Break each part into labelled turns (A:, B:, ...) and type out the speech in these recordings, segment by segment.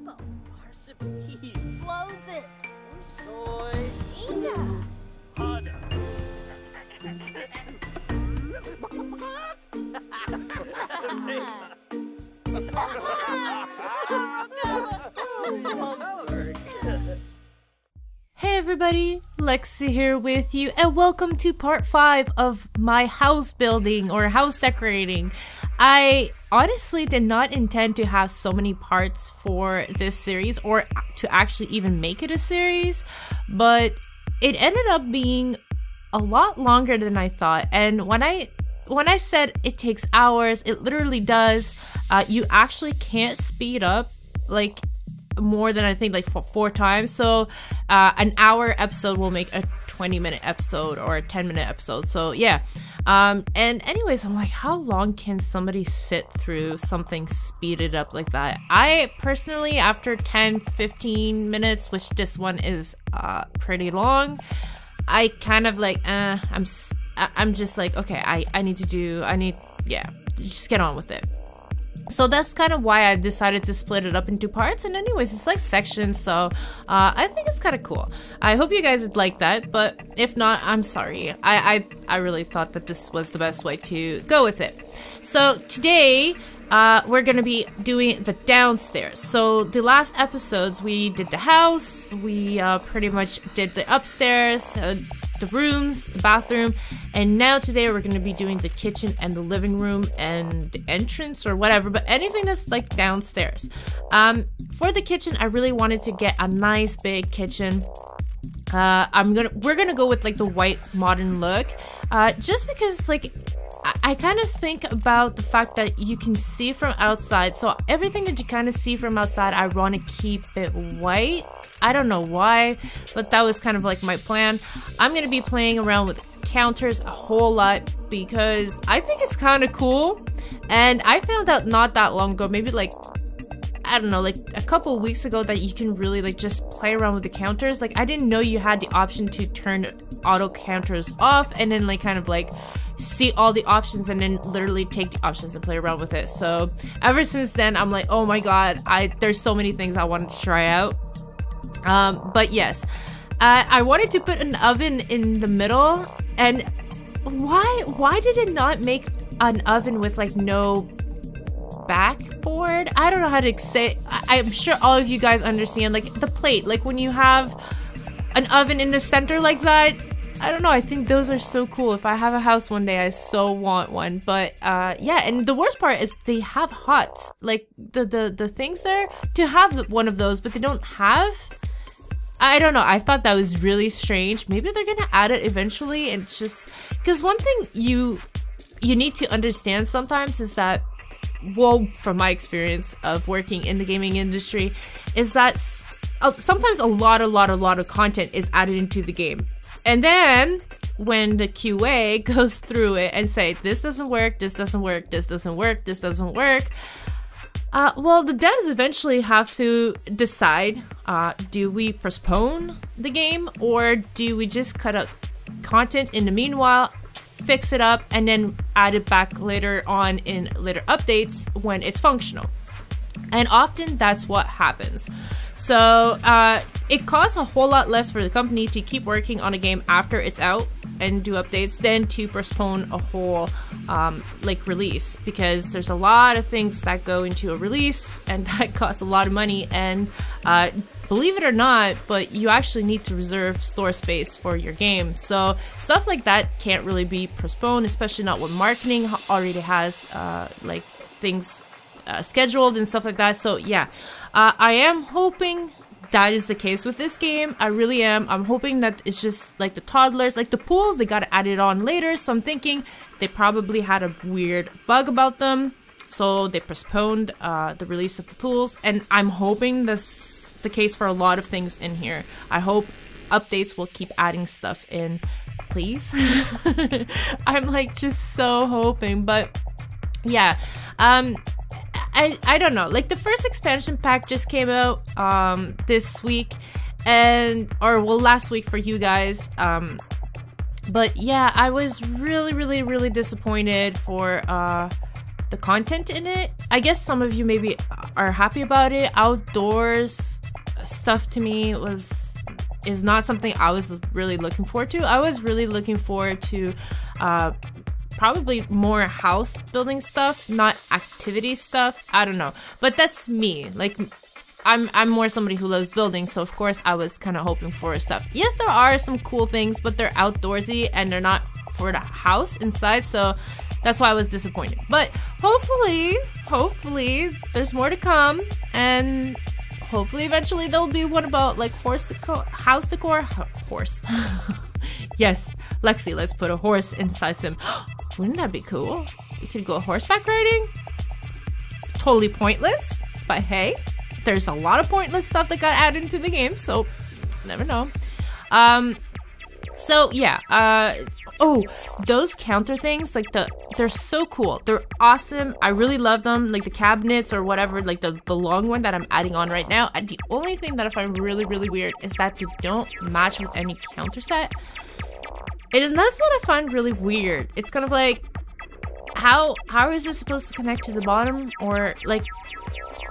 A: Parsip leaves.
B: Close it.
A: Soy.
B: Ina.
A: Hana.
C: Hey everybody, Lexi here with you, and welcome to part 5 of my house building or house decorating. I honestly did not intend to have so many parts for this series or to actually even make it a series, but it ended up being a lot longer than I thought. And when I said it takes hours, it literally does. You actually can't speed up like more than I think like 4 times. So an hour episode will make a 20-minute episode or a 10-minute episode. So yeah. And anyways, I'm like, how long can somebody sit through something speeded up like that? I personally, after 10-15 minutes, which this one is pretty long, I kind of like I'm just like, okay, I need just get on with it. So that's kind of why I decided to split it up into parts. And anyways, it's like sections, so I think it's kind of cool. I hope you guys would like that, but if not, I'm sorry. I really thought that this was the best way to go with it. So today, we're gonna be doing the downstairs. So the last episodes, we did the house, we pretty much did the upstairs, the rooms, the bathroom, and now today we're going to be doing the kitchen and the living room and the entrance or whatever, but anything that's like downstairs. For the kitchen, I really wanted to get a nice big kitchen. We're gonna go with like the white modern look, just because like I kind of think about the fact that you can see from outside, so everything that you kind of see from outside, I want to keep it white. I don't know why, but that was kind of like my plan. I'm gonna be playing around with counters a whole lot because I think it's kind of cool. And I found out not that long ago, maybe like, I don't know, like a couple weeks ago, that you can really like just play around with the counters. Like I didn't know you had the option to turn auto counters off and then like kind of like see all the options and then literally take the options and play around with it. So ever since then, I'm like, oh my god, there's so many things I wanted to try out. But yes, I wanted to put an oven in the middle, and why did it not make an oven with like no backboard? I don't know how to say. I'm sure all of you guys understand, like the plate, like when you have an oven in the center like that. I don't know, I think those are so cool. If I have a house one day, I so want one. But yeah, and the worst part is they have hots, like the things there to have one of those, but they don't have. I don't know, I thought that was really strange. Maybe they're gonna add it eventually. And just because one thing you need to understand sometimes is that, well, from my experience of working in the gaming industry, is that sometimes a lot of content is added into the game. And then when the QA goes through it and say, this doesn't work, this doesn't work, this doesn't work, this doesn't work, well, the devs eventually have to decide, do we postpone the game or do we just cut out content in the meanwhile, fix it up, and then add it back later on in later updates when it's functional. And often that's what happens. So it costs a whole lot less for the company to keep working on a game after it's out and do updates than to postpone a whole like release, because there's a lot of things that go into a release and that costs a lot of money. And believe it or not, but you actually need to reserve store space for your game. So stuff like that can't really be postponed, especially not when marketing already has like things scheduled and stuff like that. So yeah, I am hoping that is the case with this game. I really am. I'm hoping that it's just like the toddlers, like the pools, they got added on later. So I'm thinking they probably had a weird bug about them, so they postponed the release of the pools. And I'm hoping this the case for a lot of things in here. I hope updates will keep adding stuff in, please. I'm like just so hoping, but yeah. I don't know, like the first expansion pack just came out this week, or last week for you guys, but yeah, I was really disappointed for the content in it. I guess some of you maybe are happy about it. Outdoors stuff to me is not something I was really looking forward to. I was really looking forward to probably more house building stuff, not activity stuff. I don't know, but that's me. Like, I'm more somebody who loves building, so of course I was kind of hoping for stuff. Yes, there are some cool things, but they're outdoorsy and they're not for the house inside, so that's why I was disappointed. But hopefully there's more to come, and hopefully eventually there'll be one about like house decor. Horse. Yes, Lexi, let's put a horse inside Sim. Wouldn't that be cool? You could go horseback riding. Totally pointless, but hey, there's a lot of pointless stuff that got added into the game, so never know. So yeah, oh, those counter things, like they're so cool. They're awesome. I really love them. Like the cabinets or whatever, like the long one that I'm adding on right now. The only thing that I find really, really weird is that they don't match with any counter set. And that's what I find really weird. It's kind of like, how is this supposed to connect to the bottom? Or like,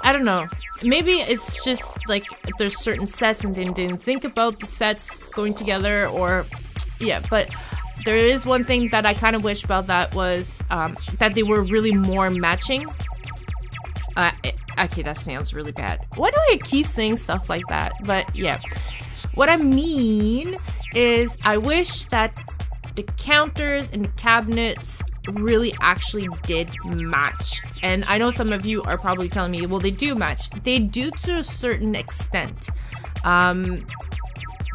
C: I don't know. Maybe it's just like there's certain sets and they didn't think about the sets going together, or yeah, but there is one thing that I kind of wish about that was that they were really more matching. Okay, that sounds really bad. Why do I keep saying stuff like that? But yeah, what I mean is I wish that the counters and the cabinets really actually did match. And I know some of you are probably telling me, well, they do match. They do to a certain extent.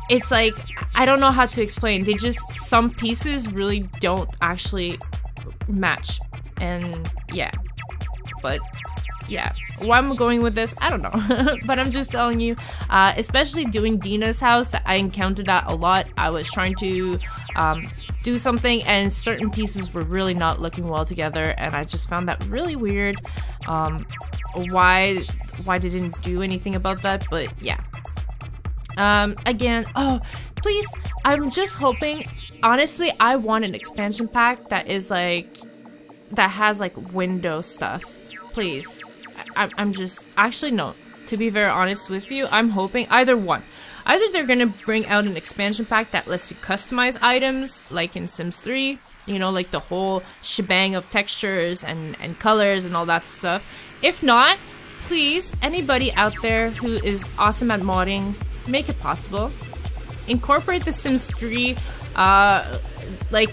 C: It's like, I don't know how to explain. They just, some pieces really don't actually match. And yeah, but yeah, where I'm going with this, I don't know. But I'm just telling you, especially doing Dina's house, that I encountered that a lot. I was trying to do something and certain pieces were really not looking well together, and I just found that really weird. Why they didn't do anything about that, but yeah. Again, oh, please, I'm just hoping, honestly, I want an expansion pack that is like, that has like window stuff, please. I'm just, actually no, to be very honest with you, I'm hoping either one. Either they're gonna bring out an expansion pack that lets you customize items, like in Sims 3, you know, like the whole shebang of textures and colors and all that stuff. If not, please, anybody out there who is awesome at modding, make it possible. Incorporate the Sims 3, like,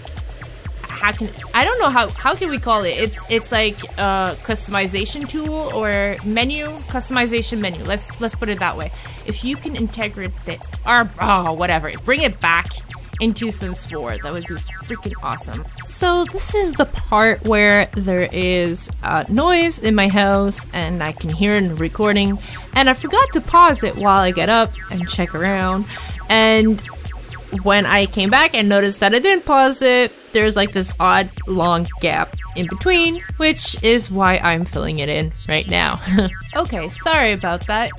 C: I don't know how can we call it? It's like a customization tool or menu, customization menu. Let's put it that way. If you can integrate it, or whatever, bring it back into Sims 4, that would be freaking awesome. So this is the part where there is noise in my house and I can hear it in the recording, and I forgot to pause it while I get up and check around, and when I came back and noticed that I didn't pause it, there's like this odd long gap in between, which is why I'm filling it in right now. Okay, sorry about that.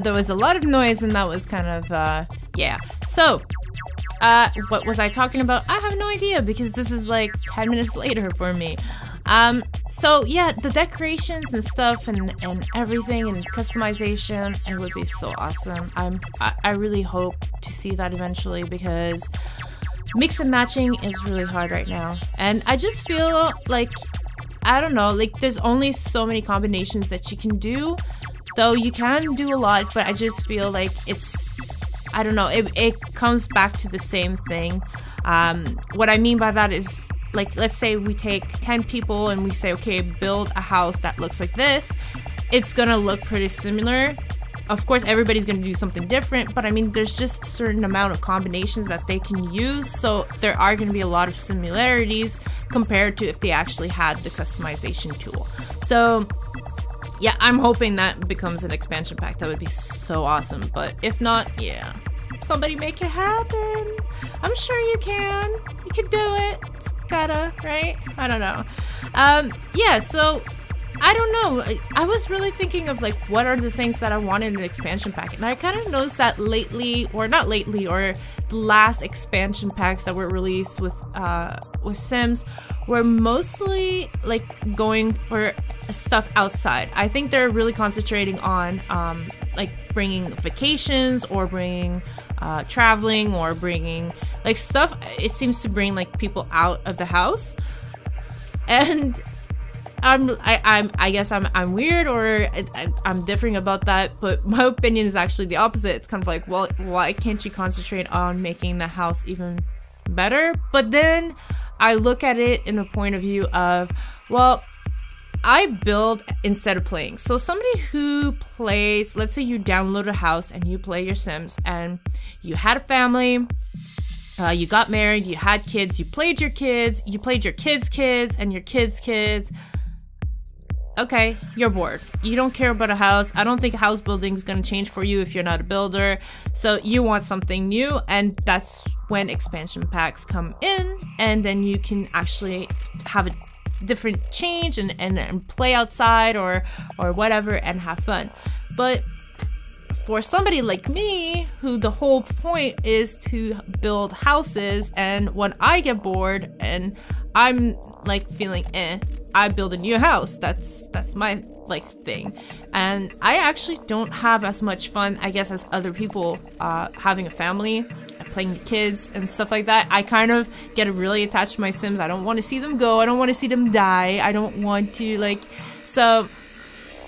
C: There was a lot of noise and that was kind of, yeah. So, what was I talking about? I have no idea because this is like 10 minutes later for me. So yeah, the decorations and stuff and everything and customization, it would be so awesome. I really hope to see that eventually because mix and matching is really hard right now. And I just feel like, I don't know, like there's only so many combinations that you can do, though you can do a lot, but I just feel like it's, I don't know, it comes back to the same thing. What I mean by that is, like, let's say we take 10 people and we say, okay, build a house that looks like this. It's gonna look pretty similar. Of course, everybody's gonna do something different, but I mean, there's just a certain amount of combinations that they can use, so there are gonna be a lot of similarities compared to if they actually had the customization tool. So yeah, I'm hoping that becomes an expansion pack. That would be so awesome, but if not, yeah, somebody make it happen. I'm sure you can. You can do it. It's gotta, right? I don't know. Yeah, so I don't know. I was really thinking of like what are the things that I want in an expansion pack, and I kind of noticed that lately, or not lately, or the last expansion packs that were released with Sims we're mostly like going for stuff outside. I think they're really concentrating on like bringing vacations or bringing traveling or bringing like stuff. It seems to bring like people out of the house, and I guess I'm weird, or I'm differing about that, but my opinion is actually the opposite. It's kind of like, well, why can't you concentrate on making the house even better? But then I look at it in the point of view of, well, I build instead of playing. So somebody who plays, let's say you download a house and you play your Sims and you had a family, you got married, you had kids, you played your kids' kids and your kids' kids. Okay, you're bored. You don't care about a house. I don't think house building is going to change for you if you're not a builder. So you want something new, and that's when expansion packs come in, and then you can actually have a different change and play outside or whatever and have fun. But for somebody like me, who the whole point is to build houses, and when I get bored and I'm like feeling I build a new house. That's my like thing, and I actually don't have as much fun, I guess, as other people having a family, playing the kids and stuff like that. I kind of get really attached to my Sims. I don't want to see them go. I don't want to see them die. I don't want to like. So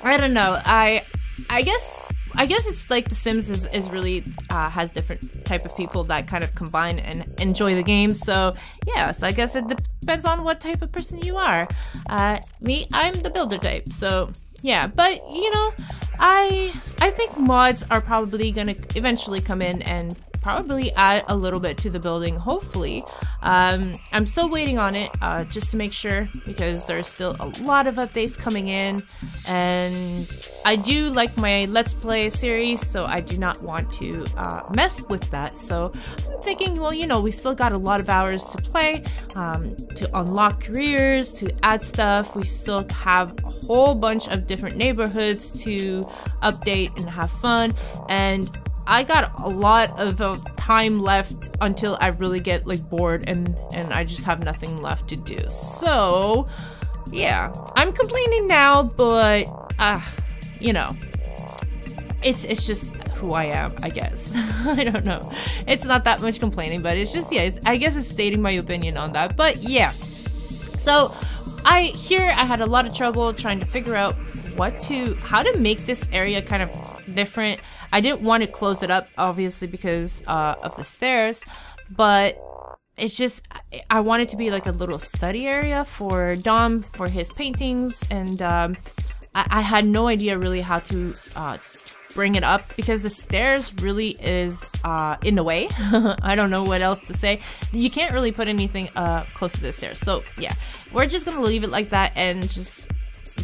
C: I don't know. I guess it's like The Sims is really has different type of people that kind of combine and enjoy the game. So yeah, so I guess it depends on what type of person you are. Me, I'm the builder type. So yeah, but you know, I think mods are probably gonna eventually come in and probably add a little bit to the building, hopefully. I'm still waiting on it, just to make sure, because there's still a lot of updates coming in, and I do like my Let's Play series, so I do not want to mess with that. So I'm thinking, well, you know, we still got a lot of hours to play, to unlock careers, to add stuff. We still have a whole bunch of different neighborhoods to update and have fun, and I got a lot of time left until I really get like bored and I just have nothing left to do. So yeah, I'm complaining now, but you know, it's just who I am, I guess. I don't know. It's not that much complaining, but it's just, yeah, I guess it's stating my opinion on that. But yeah, so I had a lot of trouble trying to figure out how to make this area kind of different. I didn't want to close it up, obviously, because of the stairs, but it's just, I want it to be like a little study area for Dom, for his paintings, and I had no idea really how to bring it up, because the stairs really is in the way. I don't know what else to say. You can't really put anything close to the stairs. So yeah, we're just gonna leave it like that and just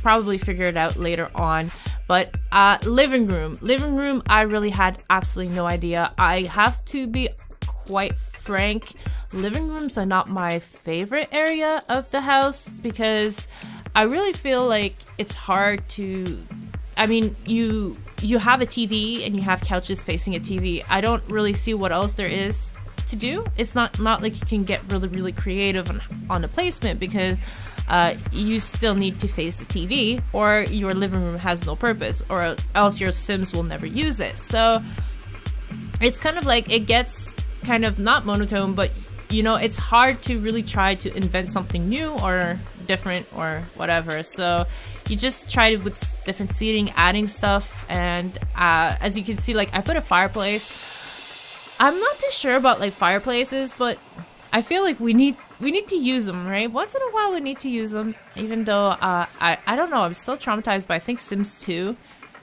C: probably figure it out later on. But living room, I really had absolutely no idea. I have to be quite frank, living rooms are not my favorite area of the house, because I really feel like it's hard to, I mean, you have a TV and you have couches facing a TV. I don't really see what else there is to do. It's not like you can get really creative on the placement, because you still need to face the TV, or your living room has no purpose, or else your Sims will never use it. So it's kind of like, it gets kind of not monotone, but you know, it's hard to really try to invent something new or different or whatever. So you just try to, with different seating, adding stuff, and as you can see, like, I put a fireplace. I'm not too sure about like fireplaces, but I feel like we need to use them, right? Once in a while we need to use them, even though I don't know, I'm still traumatized by, I think, Sims 2.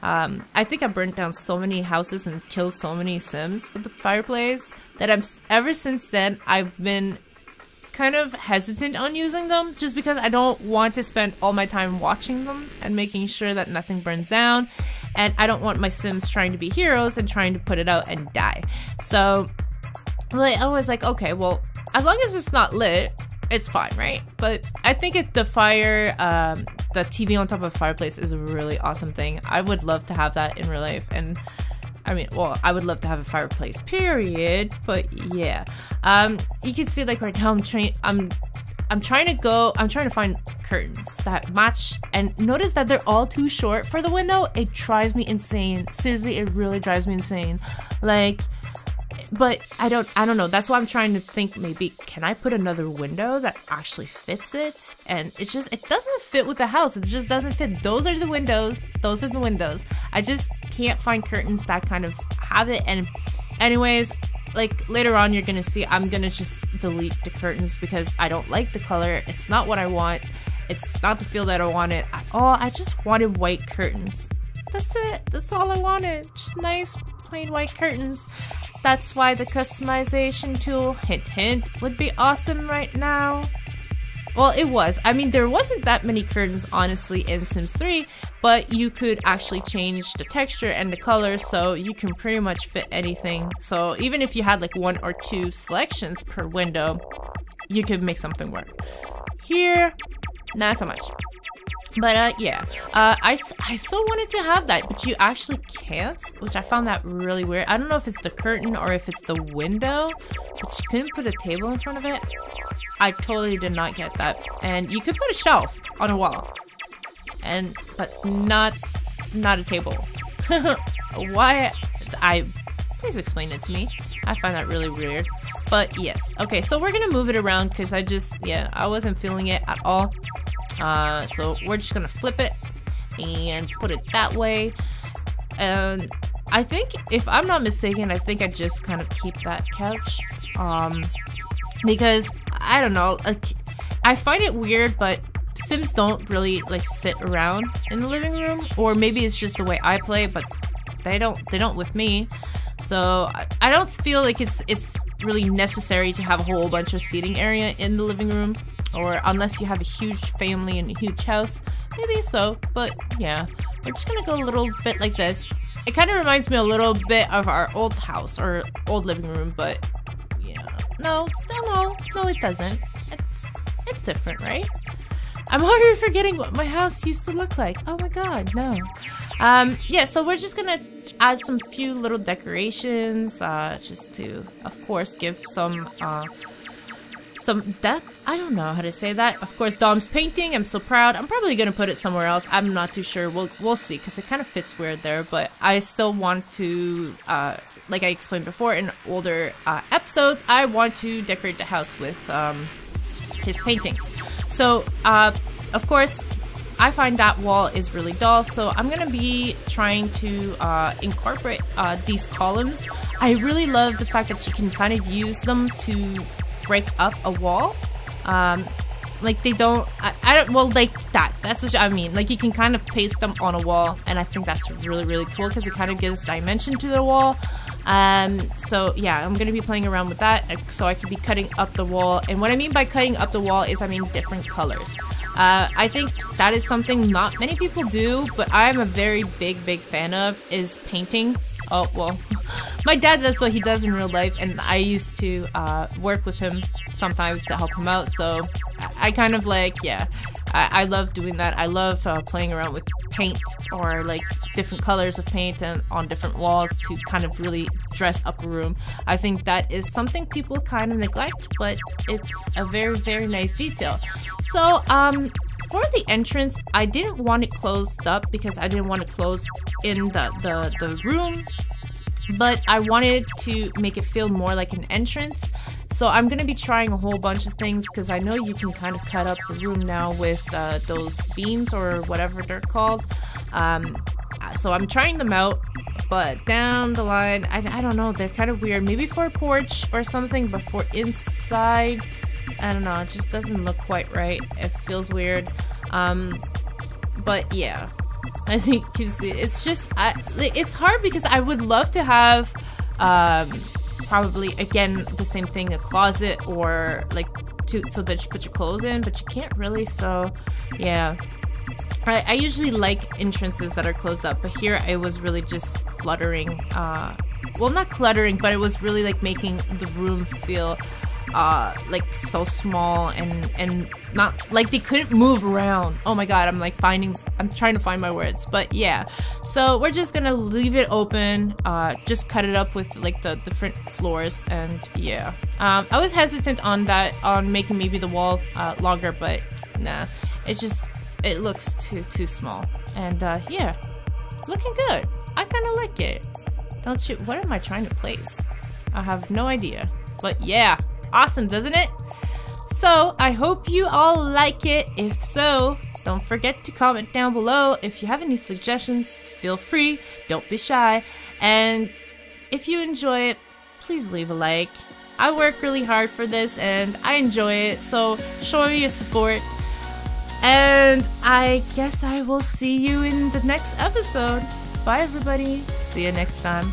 C: I think I burnt down so many houses and killed so many Sims with the fireplace that ever since then I've been kind of hesitant on using them, just because I don't want to spend all my time watching them and making sure that nothing burns down, and I don't want my Sims trying to be heroes and trying to put it out and die. So like, I was like, okay, well, as long as it's not lit, it's fine, right? But I think the TV on top of a fireplace is a really awesome thing. I would love to have that in real life, and I mean, well, I would love to have a fireplace, period. But yeah, you can see, like, right now I'm trying to find curtains that match, and notice that they're all too short for the window. It drives me insane. Seriously, it really drives me insane. Like, but I don't know. That's why I'm trying to think, maybe can I put another window that actually fits it? And it doesn't fit with the house. It just doesn't fit. Those are the windows. Those are the windows. I just can't find curtains that kind of have it. And anyways, like later on you're gonna see I'm gonna just delete the curtains because I don't like the color. It's not what I want. It's not the feel that I wanted at all. I just wanted white curtains. That's it. That's all I wanted. Just nice plain white curtains. That's why the customization tool, hint hint, would be awesome right now. Well, it was. I mean, there wasn't that many curtains, honestly, in Sims 3, but you could actually change the texture and the color, so you can pretty much fit anything. So even if you had like 1 or 2 selections per window, you could make something work. Here, not so much. But yeah, I so wanted to have that, but you actually can't, which I found that really weird. I don't know if it's the curtain or if it's the window, but you couldn't put a table in front of it. I totally did not get that. And you could put a shelf on a wall, but not a table. Why? Please explain it to me. I find that really weird. But yes, okay, so we're gonna move it around because I wasn't feeling it at all. So we're just gonna flip it and put it that way. And I think, if I'm not mistaken, I think I just kind of keep that couch. Because I don't know, I find it weird, but Sims don't really like sit around in the living room, or maybe it's just the way I play, but they don't with me. So I don't feel like it's really necessary to have a whole bunch of seating area in the living room, or unless you have a huge family and a huge house, maybe so. But yeah, we're just gonna go a little bit like this. It kind of reminds me a little bit of our old house or old living room, but yeah, no, it doesn't. It's different, right? I'm already forgetting what my house used to look like. Oh my god, no. Yeah, so we're just gonna add some few little decorations, just to, of course, give some depth. I don't know how to say that. Of course, Dom's painting. I'm so proud. I'm probably gonna put it somewhere else. I'm not too sure. We'll see, because it kind of fits weird there. But I still want to, like I explained before in older episodes, I want to decorate the house with his paintings. So, of course, I find that wall is really dull, so I'm gonna be trying to incorporate these columns. I really love the fact that you can kind of use them to break up a wall. Like they don't, I don't, well, like that. That's what I mean. Like you can kind of paste them on a wall, and I think that's really cool because it kind of gives dimension to the wall. So yeah, I'm gonna be playing around with that, so I could be cutting up the wall. And what I mean by cutting up the wall is I mean different colors. I think that is something not many people do, but I'm a very big fan of, is painting. Oh, well, my dad, that's what he does in real life, and I used to work with him sometimes to help him out, so I kind of like, yeah, I love doing that. I love playing around with paint, or like different colors of paint and on different walls to kind of really dress up a room. I think that is something people kind of neglect, but it's a very nice detail. So, for the entrance, I didn't want it closed up because I didn't want to close in the room, but I wanted to make it feel more like an entrance. So I'm gonna be trying a whole bunch of things because I know you can kind of cut up the room now with those beams or whatever they're called. So I'm trying them out, but down the line, I don't know, they're kind of weird. Maybe for a porch or something, but for inside, I don't know, it just doesn't look quite right. It feels weird. But yeah, as you can see, it's just, it's hard because I would love to have, probably, again, the same thing, a closet or like, so that you put your clothes in, but you can't really, so yeah. I usually like entrances that are closed up, but here it was really just cluttering, well, not cluttering, but it was really like making the room feel like so small and not like they couldn't move around. Oh my god, I'm trying to find my words, but yeah. So we're just gonna leave it open, just cut it up with like the different floors, and yeah. I was hesitant on making maybe the wall longer, but nah, it looks too small, and yeah, looking good. I kind of like it, don't you? What am I trying to place? I have no idea, but yeah, awesome, doesn't it? So I hope you all like it. If so, don't forget to comment down below. If you have any suggestions, feel free, don't be shy, and if you enjoy it, please leave a like. I work really hard for this and I enjoy it, so show me your support. And I guess I will see you in the next episode. Bye everybody, see you next time.